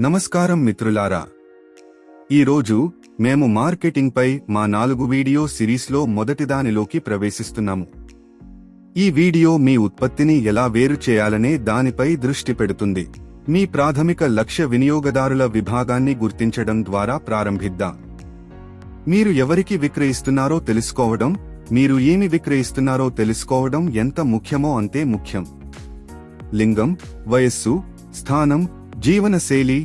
నమస్కారం మిత్రులారా, ఈరోజు మేము మార్కెటింగ్ పై మా 4 వీడియో సిరీస్లో మొదటిదానిలోకి ప్రవేశిస్తున్నాము. ఈ వీడియో మీ ఉత్పత్తిని ఎలా వేరు చేయాలనే దానిపై దృష్టి పెడుతుంది. మీ ప్రాథమిక లక్ష్య వినియోగదారుల విభాగాన్ని గుర్తించడం ద్వారా ప్రారంభిద్దాం. మీరు ఎవరికి విక్రయిస్తున్నారో తెలుసుకోవడం, మీరు ఏమి విక్రయిస్తున్నారో తెలుసుకోవడం ఎంత ముఖ్యమో అంతే ముఖ్యం. లింగం, వయస్సు, స్థానం, జీవనశైలి,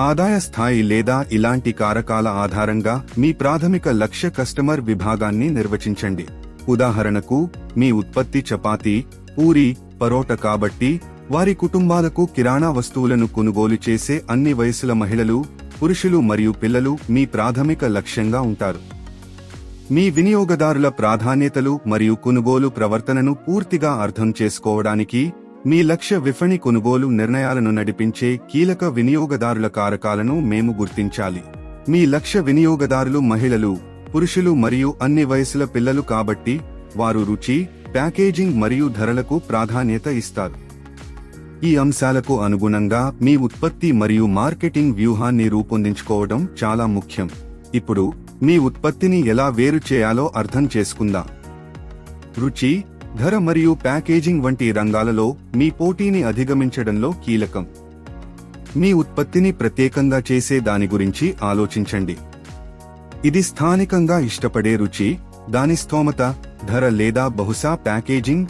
ఆదాయ స్థాయి లేదా ఇలాంటి కారకాల ఆధారంగా మీ ప్రాథమిక లక్ష్య కస్టమర్ విభాగాన్ని నిర్వచించండి. ఉదాహరణకు, మీ ఉత్పత్తి చపాతీ, పూరి, పరోటా కాబట్టి వారి కుటుంబాలకు కిరాణా వస్తువులను కొనుగోలు చేసే అన్ని వయసుల మహిళలు, పురుషులు మరియు పిల్లలు మీ ప్రాథమిక లక్ష్యంగా ఉంటారు. మీ వినియోగదారుల ప్రాధాన్యతలు మరియు కొనుగోలు ప్రవర్తనను పూర్తిగా అర్థం చేసుకోవడానికి మీ లక్ష్య విపణి కొనుగోలు నిర్ణయాలను నడిపించే కీలక వినియోగదారుల కారకాలను మేము గుర్తించాలి. మీ లక్ష్య వినియోగదారులు మహిళలు, పురుషులు మరియు అన్ని వయసుల పిల్లలు కాబట్టి వారు రుచి, ప్యాకేజింగ్ మరియు ధరలకు ప్రాధాన్యత ఇస్తారు. ఈ అంశాలకు అనుగుణంగా మీ ఉత్పత్తి మరియు మార్కెటింగ్ వ్యూహాన్ని రూపొందించుకోవడం చాలా ముఖ్యం. ఇప్పుడు మీ ఉత్పత్తిని ఎలా వేరు చేయాలో అర్థం చేసుకుందాం. రుచి, ధర మరియు ప్యాకేజింగ్ వంటి రంగాలలో మీ పోటీని అధిగమించడంలో కీలకం. మీ ఉత్పత్తిని ప్రత్యేకంగా చేసే దాని గురించి ఆలోచించండి. ఇది స్థానికంగా ఇష్టపడే రుచి, దాని స్థోమత, ధర లేదా బహుశా ప్యాకేజింగ్.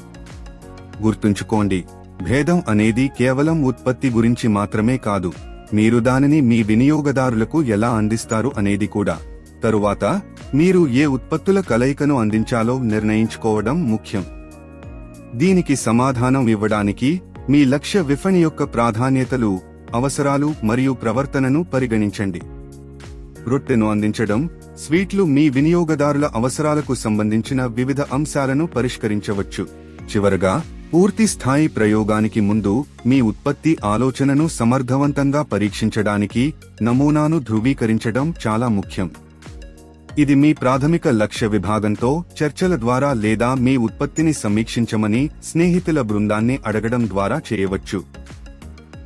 గుర్తుంచుకోండి, భేదం అనేది కేవలం ఉత్పత్తి గురించి మాత్రమే కాదు, మీరు దానిని మీ వినియోగదారులకు ఎలా అందిస్తారు అనేది కూడా. తరువాత, మీరు ఏ ఉత్పత్తుల కలయికను అందించాలో నిర్ణయించుకోవడం ముఖ్యం. దీనికి సమాధానం ఇవ్వడానికి మీ లక్ష్య విపణి యొక్క ప్రాధాన్యతలు, అవసరాలు మరియు ప్రవర్తనను పరిగణించండి. రొట్టెను అందించడం, స్వీట్లు మీ వినియోగదారుల అవసరాలకు సంబంధించిన వివిధ అంశాలను పరిష్కరించవచ్చు. చివరగా, పూర్తి స్థాయి ప్రయోగానికి ముందు మీ ఉత్పత్తి ఆలోచనను సమర్థవంతంగా పరీక్షించడానికి నమూనాను ధృవీకరించడం చాలా ముఖ్యం. ఇది మీ ప్రాథమిక లక్ష్య విభాగంతో చర్చల ద్వారా లేదా మీ ఉత్పత్తిని సమీక్షించమని స్నేహితుల బృందాన్ని అడగడం ద్వారా చేయవచ్చు.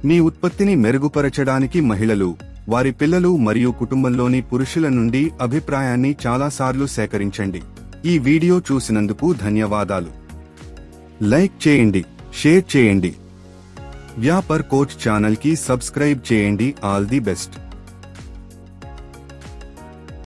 మీ ఉత్పత్తిని మెరుగుపరచడానికి మహిళలు, వారి పిల్లలు మరియు కుటుంబంలోని పురుషుల నుండి అభిప్రాయాన్ని చాలాసార్లు సేకరించండి. ఈ వీడియో చూసినందుకు ధన్యవాదాలు. లైక్ చేయండి, షేర్ చేయండి. వ్యాపార్ కోచ్ ఛానల్ కి సబ్స్క్రైబ్ చేయండి. All the best.